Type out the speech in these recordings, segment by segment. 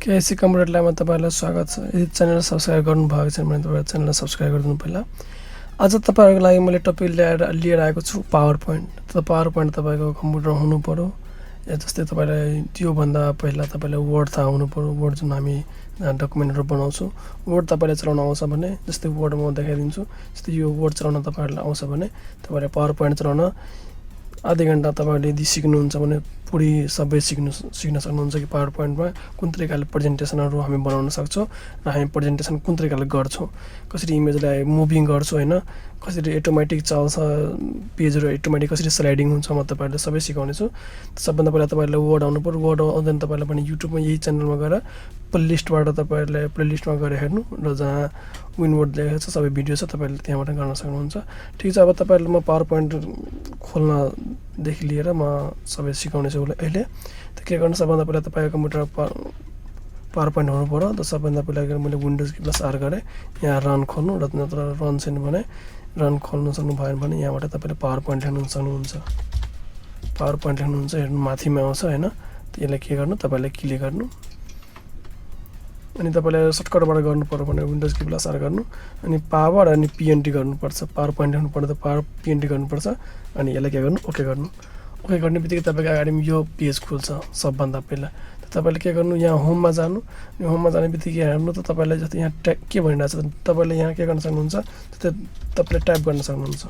KC computer ल्याबमा तपाईहरुलाई स्वागत छ। यदि च्यानल सब्स्क्राइब गर्नुभएको छैन भने तपाईहरु च्यानललाई सब्स्क्राइब गरिदिनु पहिला। आज तपाईहरुको लागि मैले टपिक लिएर आएको छु पावर पोइन्ट। पावर पोइन्ट तपाईको कम्प्युटर हुनु पर्यो। जस्तै तपाईलाई त्यो भन्दा पहिला तपाईलाई वर्ड थाहा हुनु पर्यो। वर्ड जुन हामी डकुमेन्टहरु बनाउँछौं, वर्ड तपाईलाई चलाउन आउँछ भने जस्तै वर्ड म देखाइदिन्छु। जस्तै यो वर्ड चलाउन तपाईहरुलाई आउँछ भने तपाईले पावर पोइन्ट चलाउन आधा घण्टा तपाईले यदि सिक्नुहुन्छ भने पुरै सबै सिक्न सक्नुहुन्छ कि पावर पोइन्टमा कुन तरिकाले प्रेजेन्टेसनहरु हामी बनाउन सक्छौं र हामी प्रेजेन्टेसन कुन तरिकाले गर्छौं, कसरी इमेजलाई मुभिङ गर्छौं हैन, कसरी अटोमेटिक चल्छ पेजहरु, अटोमेटिक कसरी स्लाइडिङ हुन्छ, म तपाईहरुलाई सबै सिकाउने छु। सबभन्दा पहिला तपाईहरुलाई वर्ड आउनु पर्यो। वर्ड आउँदैन तपाईलाई पनि युट्युबमा यही च्यानलमा गएर प्लेलिस्टबाट तपाईहरुलाई प्लेलिस्टमा गएर हेर्नु र जहाँ विनवर्ड लेखेको छ सबै भिडियो छ तपाईहरुले त्यहाँबाट गर्न सक्नुहुन्छ। ठीक छ, अब तपाईहरुलाई म पावर पोइन्ट खोल्न देखि लिएर म सबै सिकाउने छु अहिले। त के गर्नु, सबभन्दा पहिला तपाईको कम्प्युटर पावर पोइन्ट हुनु पर्यो। त सबभन्दा पहिला मैले विन्डोज की प्लस आर गरे, यहाँ रन खोल्नु र नत्र रन छैन भने रन खोल्न सक्नु भएन भने यहाँबाट तपाईले पावर पोइन्ट लेख्न सक्नुहुन्छ। पावर पोइन्ट लेख्नुहुन्छ, हेर्नु माथिमा आउँछ हैन। त्यसलाई के गर्नु, तपाईले क्लिक गर्नु अनि तपाईले सर्टकटबाट गर्नु पर्यो भने विन्डोज की प्लस आर गर्नु अनि पावर अनि पीएनटी गर्नुपर्छ। पावर पोइन्ट लेख्नु पर्दा पावर पीएनटी गर्नुपर्छ अनि यसलाई के गर्नु, ओके गर्नु। ओके गर्ने बित्तिकै तपाईको अगाडिमा यो पेज खुल्छ सबभन्दा पहिला। तपाईले के गर्नु, यहाँ होममा जानु। यो होममा जाने बित्तिकै हेर्नु त तपाईलाई जस्तै यहाँ के भनिरहेछ तपाईले यहाँ के गर्न सक्नुहुन्छ, जस्तै तपाईले टाइप गर्न सक्नुहुन्छ।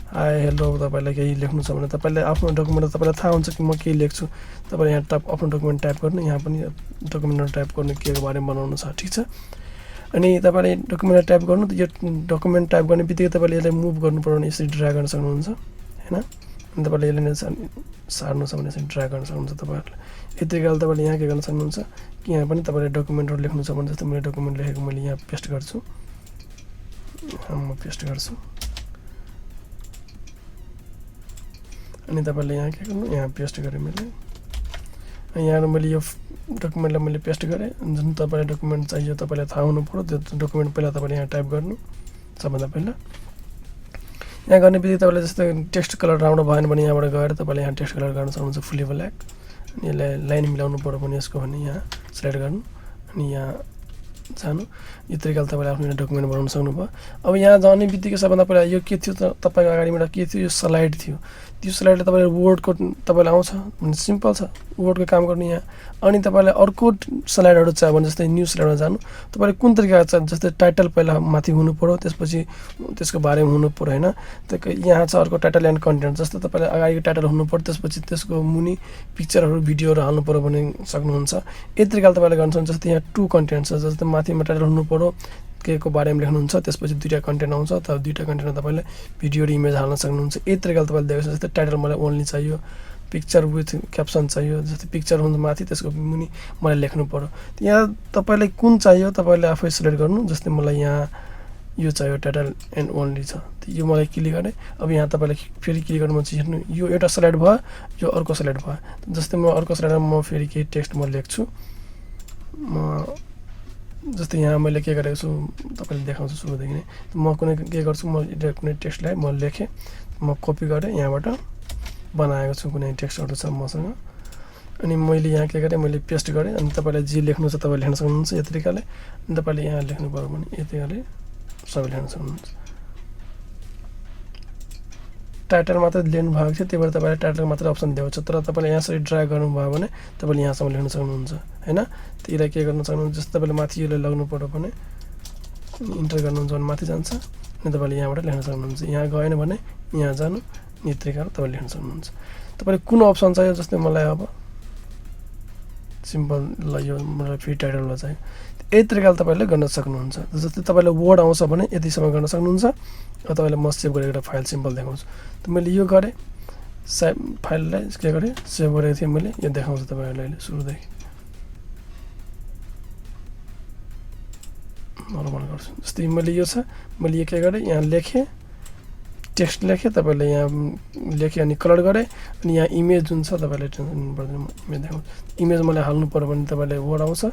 हाय हेलो तपाईलाई केही लेख्नु छ भने तपाईले आफ्नो डकुमेन्ट तपाईलाई थाहा हुन्छ कि म के लेख्छु, तपाईले यहाँ आफ्नो डकुमेन्ट टाइप गर्नु। यहाँ पनि डकुमेन्ट टाइप गर्नु के को बारेमा बनाउनु छ, ठीक छ। अनि तपाईले डकुमेन्ट टाइप गर्नु। यो डकुमेन्ट टाइप गर्ने बित्तिकै तपाईले यसलाई मुभ गर्नु पर्यो भने यसरी ड्र्याग गर्न सक्नुहुन्छ हैन। अनि तपाईले यसलाई सार्नु छ भने यसरी ड्र्याग गर्न सक्नुहुन्छ तपाईहरुले। यति तरिकाले तपाईले यहाँ के गर्न सक्नुहुन्छ कि यहाँ पनि तपाईले डकुमेन्टहरु लेख्नु छ भने जस्तै मैले डकुमेन्ट लेखेको मैले यहाँ पेस्ट गर्छु। म पेस्ट गर्छु अनि तपाईले यहाँ के गर्नु, यहाँ पेस्ट गरे मैले। अनि यहाँ मैले यो डकुमेन्टलाई मैले पेस्ट गरे। जुन तपाईलाई डकुमेन्ट चाहियो तपाईलाई थाहा हुनु पर्यो। त्यो डकुमेन्ट पहिला तपाईले यहाँ टाइप गर्नु सबभन्दा पहिला। यहाँ गर्ने बित्तिकै तपाईले जस्तै टेक्स्ट कलर राम्रो भएन भने यहाँबाट गएर तपाईले यहाँ टेक्स्ट कलर गर्न सक्नुहुन्छ फुल्ली ब्ल्याक। अनि यसलाई लाइन मिलाउनु पर्यो भने यसको भने यहाँ सिलेक्ट गर्नु अनि यहाँ जानु। यो तरिकाले तपाईले आफ्नो डकुमेन्ट बनाउन सक्नुभयो। अब यहाँ जाने बित्तिकै सबभन्दा पहिला यो के थियो, तपाईको अगाडिबाट के थियो, यो स्लाइड थियो। त्यो स्लाइडले तपाईले वर्डको तपाईलाई आउँछ भने सिम्पल छ वर्डको काम गर्नु यहाँ। अनि तपाईलाई अर्को स्लाइडहरु चाहियो भने जस्तै न्यू स्लाइडमा जानु। तपाईले कुन तरिकाको छ, जस्तै टाइटल पहिला माथि हुनु पर्यो, त्यसपछि त्यसको बारेमा हुनु पर्यो हैन। यहाँ छ अर्को टाइटल एन्ड कन्टेन्ट। जस्तै तपाईले अगाडिको टाइटल हुनु पर्यो, त्यसपछि त्यसको मुनि पिक्चरहरु भिडियोहरु हाल्नु पर्यो भने सक्नुहुन्छ। यति तरिकाले तपाईले गर्न सक्नुहुन्छ। जस्तै यहाँ टु कन्टेन्ट छ, जस्तै माथिमा टाइटल हुनु पर्यो के को बारेमा लेख्नुहुन्छ, त्यसपछि दुईटा कन्टेन्ट आउँछ। त दुईटा कन्टेन्टमा तपाईले भिडियो र इमेज हाल्न सक्नुहुन्छ। यति तरिकाले तपाईले देख्छ। जस्तै टाइटल मलाई ओन्ली चाहियो, पिक्चर विथ क्याप्सन चाहियो। जस्तै पिक्चर हुन्छ माथि, त्यसको मुनि मलाई लेख्नु पर्यो। यहाँ तपाईलाई कुन चाहियो तपाईले आफै सिलेक्ट गर्नु। जस्तै मलाई यहाँ यो चाहियो टाइटल एन्ड ओन्ली छ, यो मलाई क्लिक गरे। अब यहाँ तपाईले फेरि क्लिक गर्नु चाहिँ हेर्नु, यो एउटा स्लाइड भयो, यो अर्को स्लाइड भयो। जस्तै म अर्को स्लाइडमा म फेरि केही टेक्स्ट म लेख्छु। जस्तै यहाँ मैले के गरेको छु तपाईले देखाउँछु सुरुदेखि नै। म कुनै के गर्छु, म कुनै टेक्स्टलाई म लेखेँ, म कपी गरेँ, यहाँबाट बनाएको छु कुनै टेक्स्टहरु छ मसँग। अनि मैले यहाँ के गरेँ, मैले पेस्ट गरेँ। अनि तपाईलाई जे लेख्नु छ तपाईले लेख्न सक्नुहुन्छ यो तरिकाले। अनि तपाईले यहाँ लेख्नु पर्यो भने यति गरी सबै लेख्न सक्नुहुन्छ। टाइटल मात्र लेख्नु भएको थियो, त्यही भएर तपाईले टाइटल मात्र अप्सन दिएको छ। तर तपाईले यहाँसरी ड्र्याग गर्नुभयो भने तपाईले यहाँसम्म लेख्न सक्नुहुन्छ हैन। त्यसलाई के गर्न सक्नुहुन्छ, जस्तै तपाईले माथि यसले लग्नु पर्यो भने इन्टर गर्नुहुन्छ भने माथि जान्छ अनि तपाईले यहाँबाट लेख्न सक्नुहुन्छ। यहाँ गएन भने यहाँ जानु, यो तरिकाले तपाईले लेख्न सक्नुहुन्छ। तपाईले कुन अप्सन चाहियो, जस्तै मलाई अब सिम्पल ल यो मलाई फ्री टाइटलमा चाहियो। यही तरिकाले तपाईले गर्न सक्नुहुन्छ। जस्तै तपाईले वर्ड आउँछ भने यतिसम्म गर्न सक्नुहुन्छ। अब तपाईले म सेभ गरेको एउटा फाइल सिम्पल देखाउँछु। त मैले यो गरेँ, फाइललाई के गरेँ सेभ गरेको थिएँ मैले, यो देखाउँछु तपाईहरुलाई अहिले सुरुदेखि नर्मल गर्छु। जस्तै मैले यो छ, मैले यो के गरेँ, यहाँ लेखेँ, टेक्स्ट लेखेँ, तपाईले यहाँ लेखेँ अनि कलर गरेँ। अनि यहाँ इमेज जुन छ तपाईले टेन्सन पर्दैन, म इमेज देखाउँछु। इमेज मलाई हाल्नु पर्यो भने तपाईले वर्ड आउँछ,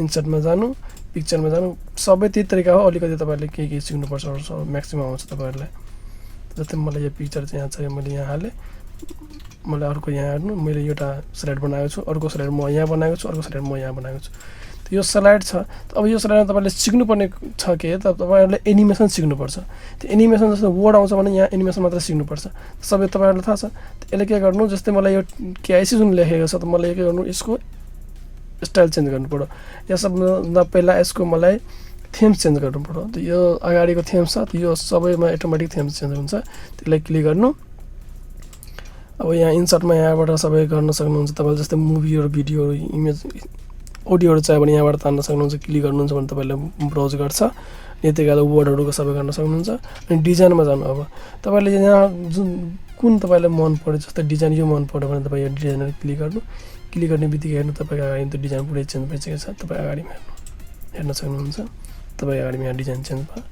इन्सर्टमा जानु, पिक्चरमा जानु, सबै त्यही तरिका हो। अलिकति तपाईले के सिक्नुपर्छ, म्याक्सिमम आउँछ तपाईहरुलाई। जस्तै मलाई यो पिक्चर चाहिँ यहाँ चाहियो, मैले यहाँ हालेँ। मलाई अर्को यहाँ हेर्नु, मैले एउटा स्लाइड बनाएको छु, अर्को स्लाइड म यहाँ बनाएको छु, अर्को स्लाइड म यहाँ बनाएको छु। यो स्लाइड छ। अब यो स्लाइडमा तपाईँले सिक्नुपर्ने छ के त तपाईँहरूले एनिमेसन सिक्नुपर्छ। त्यो एनिमेसन जस्तो वर्ड आउँछ भने यहाँ एनिमेसन मात्र सिक्नुपर्छ, सबै तपाईँहरूलाई थाहा छ। यसले के गर्नु, जस्तै मलाई यो केआइसी जुन लेखेको छ त मलाई के गर्नु, यसको स्टाइल चेन्ज गर्नु पर्यो। यो सबभन्दा पहिला यसको मलाई थेम्स चेन्ज गर्नु पर्यो। त यो अगाडिको थेम्स छ, यो सबैमा अटोमेटिक थेम्स चेन्ज हुन्छ। त्यसलाई क्लिक गर्नु। अब यहाँ इन्सर्टमा यहाँबाट सबै गर्न सक्नुहुन्छ तपाईँले, जस्तै मुभीहरू, भिडियोहरू, इमेज, अडियोहरू चाहियो भने यहाँबाट तान्न सक्नुहुन्छ। क्लिक गर्नुहुन्छ भने तपाईँले ब्राउज गर्छ। यति बेला वर्डहरूको सबै गर्न सक्नुहुन्छ। अनि डिजाइनमा जानु। अब तपाईँले यहाँ जुन कुन तपाईँलाई मन पऱ्यो, जस्तै डिजाइन यो मन पऱ्यो भने तपाईँ यो डिजाइनहरू क्लिक गर्नु। क्लिक गर्ने बित्तिकै हेर्नु तपाईँको अगाडि त्यो डिजाइन पुरै चेन्ज भइसकेको छ। तपाईँ अगाडिमा हेर्न सक्नुहुन्छ। तपाईँ अगाडिमा यहाँ डिजाइन चेन्ज भयो।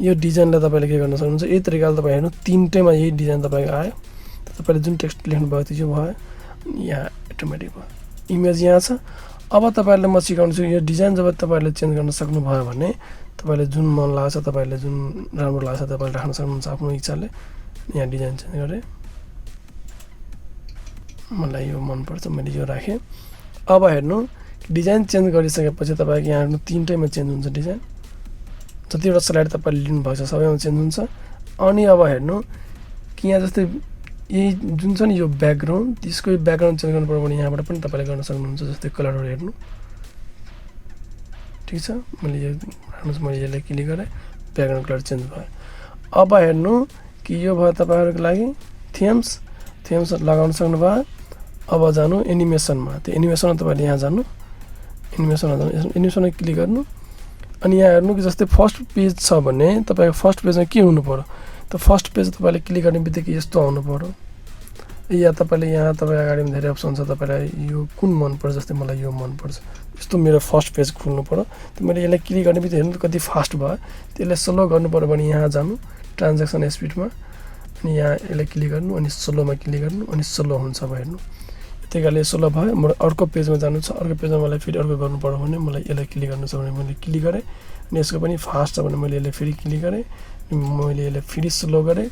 यो डिजाइनलाई तपाईँले के गर्न सक्नुहुन्छ, यही तरिकाले तपाईँ हेर्नु तिनटैमा यही डिजाइन तपाईँको आयो। तपाईँले जुन टेक्स्ट लेख्नुभएको थियो यो भयो, यहाँ अटोमेटिक भयो। इमेज यहाँ छ। अब तपाईँहरूले म सिकाउँछु यो डिजाइन जब तपाईँहरूले चेन्ज गर्न सक्नुभयो भने तपाईँले जुन मन लाग्छ, तपाईँले जुन राम्रो लाग्छ तपाईँले राख्न सक्नुहुन्छ आफ्नो इच्छाले। यहाँ डिजाइन चेन्ज गरेँ, मलाई यो मनपर्छ, मैले यो राखेँ। अब हेर्नु डिजाइन चेन्ज गरिसकेपछि तपाईँको यहाँ हेर्नु तिनटैमा चेन्ज हुन्छ डिजाइन। जतिवटा स्लाइड तपाईँले लिनुभएको छ सबैमा चेन्ज हुन्छ। अनि अब हेर्नु कि यहाँ जस्तै यही जुन छ नि यो ब्याकग्राउन्ड, त्यसको ब्याकग्राउन्ड चेन्ज गर्नु पर्यो भने यहाँबाट पनि तपाईँले गर्न सक्नुहुन्छ। जस्तै कलरहरू हेर्नु, ठिक छ। मैले यो हेर्नुहोस्, मैले यसलाई क्लिक गरेँ, ब्याकग्राउन्ड कलर चेन्ज भयो। अब हेर्नु कि यो भयो तपाईँहरूको लागि थेम्स लगाउन सक्नुभयो। अब जानु एनिमेसनमा। त्यो एनिमेसनमा तपाईँले यहाँ जानु, एनिमेसनमा क्लिक गर्नु। अनि यहाँ हेर्नु कि जस्तै फर्स्ट पेज छ भने तपाईँको फर्स्ट पेजमा के हुनु पऱ्यो, त फर्स्ट पेज तपाईँले क्लिक गर्ने बित्तिकै यस्तो आउनु पऱ्यो। या तपाईँले यहाँ तपाईँ अगाडिमा धेरै अप्सन छ, तपाईँलाई यो कुन मनपर्छ, जस्तै मलाई यो मनपर्छ, यस्तो मेरो फर्स्ट पेज खुल्नु पऱ्यो। त मैले यसलाई क्लिक गर्ने बित्तिकै हेर्नु कति फास्ट भयो। त्यसलाई स्लो गर्नु पऱ्यो भने यहाँ जानु ट्रान्ज्याक्सन स्पिडमा, अनि यहाँ यसलाई क्लिक गर्नु, अनि स्लोमा क्लिक गर्नु, अनि स्लो हुन्छ। अब हेर्नु त्यही कारणले स्लो भयो। म अर्को पेजमा जानु छ, अर्को पेजमा मलाई फेरि अर्को गर्नु पऱ्यो भने मलाई यसलाई क्लिक गर्नु छ भने मैले क्लिक गरेँ। अनि यसको पनि फास्ट छ भने मैले यसलाई फेरि क्लिक गरेँ, मैले यसलाई फेरि स्लो गरेँ।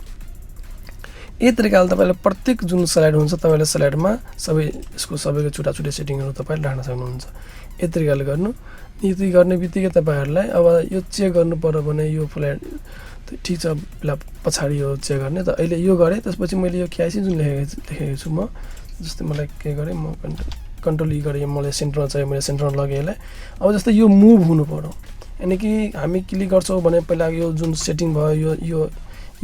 यही तरिकाले तपाईँले प्रत्येक जुन स्लाइड हुन्छ तपाईँले स्लाइडमा सबै यसको सबैको छुट्टा सेटिङहरू तपाईँले राख्न सक्नुहुन्छ। यही तरिकाले गर्नु। यति गर्ने बित्तिकै तपाईँहरूलाई अब यो चेक गर्नु पऱ्यो भने यो फ्लाइट ठिक छ, पछाडि यो चेक गर्ने। त अहिले यो गरेँ, त्यसपछि मैले यो केआइसी जुन लेखेको छु म, जस्तै मलाई के गरेँ, म कन्ट्रोल ई गरेँ, मलाई सेन्टरमा चाहियो, मैले सेन्टरमा लगेँ यसलाई। अब जस्तै यो मुभ हुनु पऱ्यो, यानि कि हामी क्लिक गर्छौँ भने पहिला यो जुन सेटिङ भयो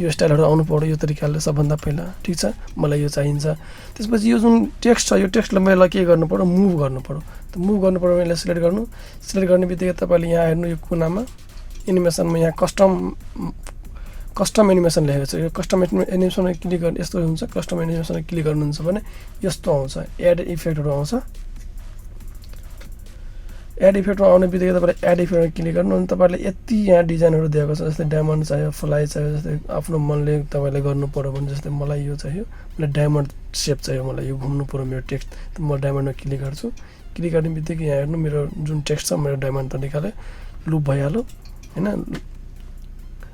यो स्टाइलहरू आउनु पऱ्यो यो तरिकाले सबभन्दा पहिला। ठिक छ, मलाई यो चाहिन्छ। त्यसपछि यो जुन टेक्स्ट छ यो टेक्स्टलाई मैले के गर्नु पऱ्यो, मुभ गर्नु पऱ्यो। त मुभ गर्नु पऱ्यो भने यसलाई सिलेक्ट गर्ने बित्तिकै तपाईँले यहाँ हेर्नु यो कुनामा एनिमेसनमा यहाँ कस्टम एनिमेसन लेखेको छ। यो कस्टम एनिमेसनमा क्लिक गर्ने यस्तो हुन्छ। कस्टम एनिमेसनमा क्लिक गर्नुहुन्छ भने यस्तो आउँछ, एड इफेक्टहरू आउँछ। एड इफेक्टमा आउने बित्तिकै तपाईँले एड इफेक्टमा क्लिक गर्नु। अनि तपाईँले यति यहाँ डिजाइनहरू दिएको छ, जस्तै डायमन्ड चाहियो, फ्लाइ चाहियो, जस्तै आफ्नो मनले तपाईँले गर्नु पऱ्यो भने जस्तै मलाई यो चाहियो, मलाई डायमन्ड सेप चाहियो, मलाई यो घुम्नु पऱ्यो मेरो टेक्स्ट, त म डायमन्डमा क्लिक गर्छु। क्लिक गर्ने बित्तिकै यहाँ हेर्नु मेरो जुन टेक्स्ट छ मेरो डायमन्ड तरिकाले लुप भइहाल्यो होइन।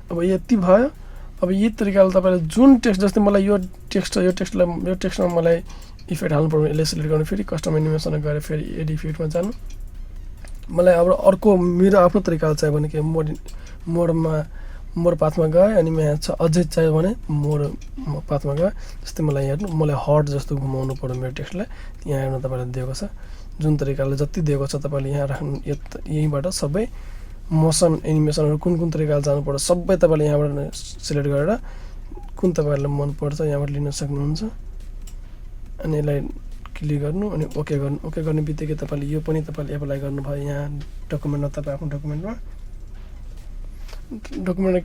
अब यति भयो। अब यही तरिकाले तपाईँले जुन टेक्स्ट, जस्तै मलाई यो टेक्स्ट छ, यो टेक्स्टमा मलाई इफेक्ट हाल्नु पर्यो, यसलाई सिलेक्ट गर्नु, फेरि कस्टम एनिमेसनमा गएर फेरि एड इफेक्टमा जानु। मलाई अब अर्को मेरो आफ्नो तरिकाले चाहियो भने के मोर पाथमा गएँ, अनि यहाँ छ अझै चाहियो भने मोर पाथमा गएँ। जस्तै मलाई हेर्नु, मलाई हट जस्तो घुमाउनु पऱ्यो मेरो टेक्स्टलाई, यहाँ हेर्नु तपाईँले दिएको छ जुन तरिकाले जति दिएको छ तपाईँले यहाँ राख्नु। यहीँबाट सबै मोसन एनिमेसनहरू कुन तरिकाले जानु पर्छ सबै तपाईँले यहाँबाट सिलेक्ट गरेर कुन तपाईँहरूलाई मनपर्छ यहाँबाट लिन सक्नुहुन्छ। अनि यसलाई क्लिक गर्नु, अनि ओके गर्नु। ओके गर्ने बित्तिकै तपाईँले यो पनि तपाईँले एप्लाई गर्नुभयो यहाँ डकुमेन्टमा, तपाईँ आफ्नो डकुमेन्टमा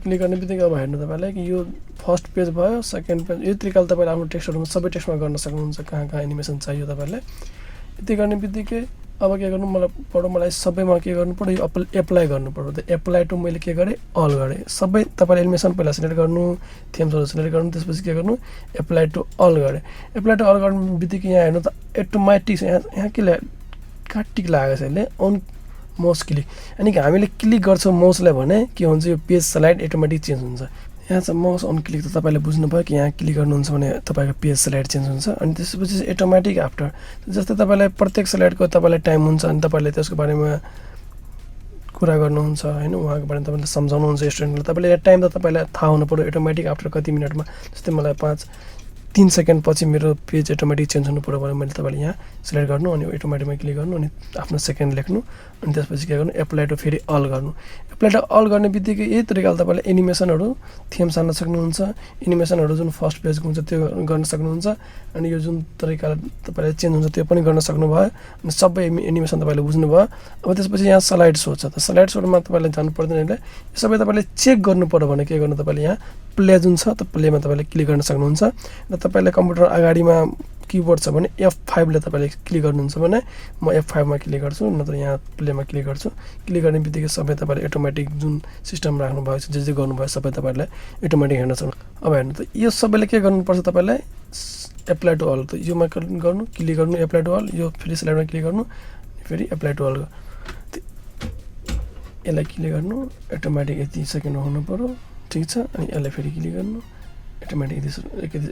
क्लिक गर्ने बित्तिकै अब हेर्नु तपाईँलाई कि यो फर्स्ट पेज भयो, सेकेन्ड पेज। यो तरिकाले तपाईँले आफ्नो टेक्स्टहरू सबै टेक्स्टमा गर्न सक्नुहुन्छ, कहाँ एनिमेसन चाहियो तपाईँलाई। यति गर्ने बित्तिकै अब के गर्नु मलाई सबैमा के गर्नु पर्यो, यो एप्लाई गर्नु पर्यो। त एप्लाई टु मैले के गरेँ, अल गरेँ। सबै तपाईँले एनिमेसन पहिला सिलेक्ट गर्नु, थेम्सहरू सिलेक्ट गर्नु, त्यसपछि के गर्नु, एप्लाई टु अल गरेँ। एप्लाई टु अल गर्ने बित्तिकै यहाँ हेर्नु त अटोमेटिक यहाँ के कहाँ टिक लागेको छ यसले, अन माउस क्लिक। यानि कि हामीले क्लिक गर्छौँ माउसलाई भने के हुन्छ, यो पेज स्लाइड अटोमेटिक चेन्ज हुन्छ। यहाँ चाहिँ माउस अन क्लिक त तपाईँले बुझ्नुभयो कि यहाँ क्लिक गर्नुहुन्छ भने तपाईँको पेज स्लाइड चेन्ज हुन्छ अनि त्यसपछि अटोमेटिक आफ्टर जस्तै तपाईँलाई प्रत्येक स्लाइडको तपाईँलाई टाइम हुन्छ अनि तपाईँले त्यसको बारेमा कुरा गर्नुहुन्छ होइन उहाँको बारेमा तपाईँले सम्झाउनुहुन्छ स्टुडेन्टलाई तपाईँले यहाँ टाइम त तपाईँलाई थाहा हुनु पऱ्यो अटोमेटिक आफ्टर कति मिनटमा जस्तै मलाई 3 सेकेन्ड पछि मेरो पेज अटोमेटिक चेन्ज हुनु पऱ्यो भने मैले तपाईँले यहाँ सिलेक्ट गर्नु अनि अटोमेटिकमा क्लिक गर्नु अनि आफ्नो सेकेन्ड लेख्नु अनि त्यसपछि के गर्नु एप्लाई टु फेरि अल गर्नु एप्लाई टु अल गर्ने बित्तिकै यही तरिकाले तपाईँले एनिमेसनहरू थीम्स हाल्न सक्नुहुन्छ एनिमेसनहरू जुन फर्स्ट पेजको हुन्छ त्यो गर्न सक्नुहुन्छ अनि यो जुन तरिकाले तपाईँले चेन्ज हुन्छ त्यो पनि गर्न सक्नुभयो अनि सबै एनिमेसन तपाईँले बुझ्नुभयो अब त्यसपछि यहाँ स्लाइड सो छ त स्लाइड सोमा तपाईँले जानु पर्दैन यसले यो सबै तपाईँले चेक गर्नु पर्यो भने के गर्नु तपाईँले यहाँ प्ले जुन छ त प्लेमा तपाईँले क्लिक गर्न सक्नुहुन्छ र तपाईँले कम्प्युटर अगाडिमा किबोर्ड छ भने F5ले तपाईँले क्लिक गर्नुहुन्छ भने म F5मा क्लिक गर्छु नत्र यहाँ प्लेमा क्लिक गर्छु क्लिक गर्ने बित्तिकै सबै तपाईँले अटोमेटिक जुन सिस्टम राख्नुभएको छ जे गर्नुभयो सबै तपाईँले अटोमेटिक हेर्न सक्नु अब हेर्नु त यो सबैले के गर्नुपर्छ तपाईँलाई एप्लाई टु अल त योमा गर्नु क्लिक गर्नु एप्लाई टु अल यो फेरि स्लाइडमा क्लिक गर्नु फेरि एप्लाई टु अल यसलाई क्लिक गर्नु अटोमेटिक यति सेकेन्ड हुनु पऱ्यो ठिक छ अनि यसलाई फेरि क्लिक गर्नु अटोमेटिक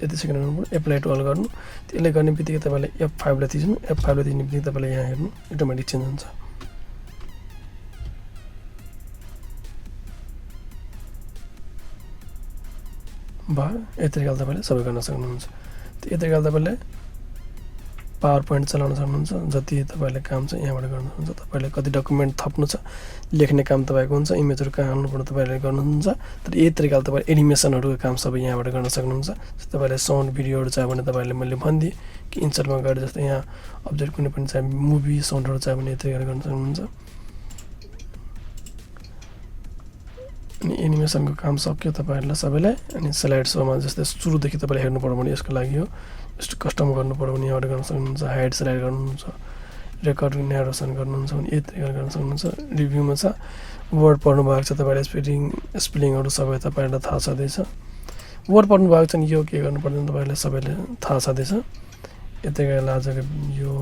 यति सेकेन्ड हुनु पऱ्यो एप्लाई टु अल गर्नु त्यसले गर्ने बित्तिकै तपाईँले F5लाई थिच्नु F5लाई थिच्ने बित्तिकै तपाईँले यहाँ हेर्नु अटोमेटिक चेन्ज हुन्छ भयो यति तरिकाले तपाईँले सबै गर्न सक्नुहुन्छ यति तरिकाले तपाईँले पावर पोइन्ट चलाउन सक्नुहुन्छ जति तपाईँले काम छ यहाँबाट गर्नुहुन्छ तपाईँले कति डकुमेन्ट थप्नु छ लेख्ने काम तपाईँको हुन्छ इमेजहरू कहाँ हाल्नुपर्छ तपाईँले गर्नुहुन्छ तर यही तरिकाले तपाईँले एनिमेसनहरूको काम सबै यहाँबाट गर्न सक्नुहुन्छ तपाईँले साउन्ड भिडियोहरू चाहियो भने तपाईँले मैले भनिदिएँ कि इन्सर्टमा गएर जस्तो यहाँ अब्जेक्ट कुनै पनि चाहियो मुभी साउन्डहरू चाहियो भने यति तरिकाले गर्न सक्नुहुन्छ अनि एनिमेसनको काम सक्यो तपाईँहरूलाई सबैलाई अनि स्लाइड सोमा जस्तै सुरुदेखि तपाईँले हेर्नु पर्यो भने यसको लागि हो यस्तो कस्टम गर्नु पर्यो भने यहाँबाट गर्न सक्नुहुन्छ हाइड स्लाइड गर्नुहुन्छ रेकर्ड न्यारेसन गर्नुहुन्छ भने यति तरिकाले गर्न सक्नुहुन्छ रिभ्यूमा छ वर्ड पढ्नु भएको छ तपाईँले स्पेलिङहरू सबै तपाईँहरूलाई थाहा छँदैछ वर्ड पढ्नु भएको छ नि यो के गर्नु पर्दैन तपाईँलाई सबैले थाहा छँदैछ यति तरिकाले आजको यो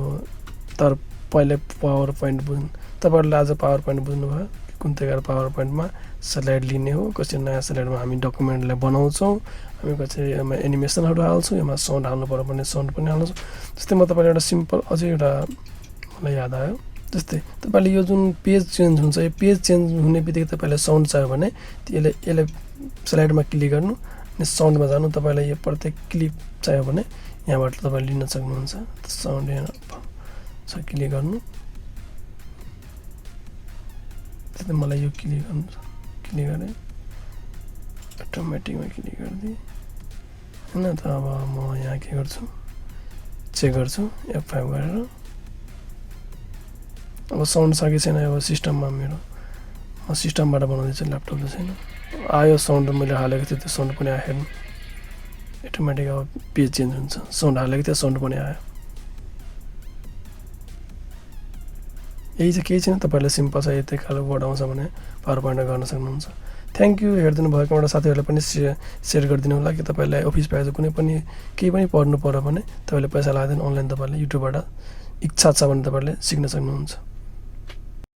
तर पहिले पावर पोइन्ट बुझ्नु तपाईँहरूले आज पावर पोइन्ट बुझ्नुभयो कुन तरिकाले पावर पोइन्टमा स्लाइड लिने हो कसरी नयाँ स्लाइडमा हामी डकुमेन्टलाई बनाउँछौँ हामी कसरी यसमा एनिमेसनहरू हाल्छौँ यसमा साउन्ड हाल्नु पऱ्यो भने साउन्ड पनि हाल्छौँ जस्तै म तपाईँलाई एउटा सिम्पल अझै एउटा मलाई याद आयो जस्तै तपाईँले यो जुन पेज चेन्ज हुन्छ यो पेज चेन्ज हुने बित्तिकै तपाईँलाई साउन्ड चाहियो भने यसले स्लाइडमा क्लिक गर्नु अनि साउन्डमा जानु तपाईँलाई यो प्रत्येक क्लिप चाहियो भने यहाँबाट तपाईँले लिन सक्नुहुन्छ साउन्ड यहाँ छ क्लिक गर्नु त्यस्तै मलाई यो क्लिक गर्नु क्लिक गरेँ अटोमेटिकमा क्लिक गरिदिएँ होइन त अब म यहाँ के गर्छु चेक गर्छु F5 गरेर अब साउन्ड सके छैन अब सिस्टममा मेरो म सिस्टमबाट बनाउँदैछु ल्यापटपले छैन आयो साउन्ड मैले हालेको थिएँ त्यो साउन्ड पनि आयो हेर्नु अटोमेटिक अब पेज चेन्ज हुन्छ साउन्ड हालेको थियो साउन्ड पनि आयो यही चाहिँ केही छैन तपाईँहरूले सिम्पल छ यति खालको वर्ड आउँछ भने पावर पोइन्टमा गर्न सक्नुहुन्छ थ्याङ्क यू हेरिदिनु भएको एउटा साथीहरूलाई पनि सेयर गरिदिनु होला कि तपाईँलाई अफिस पाएछ कुनै पनि केही पनि पढ्नु पऱ्यो भने तपाईँले पैसा लाग्दैन अनलाइन तपाईँले युट्युबबाट इच्छा छ भने तपाईँले सिक्न सक्नुहुन्छ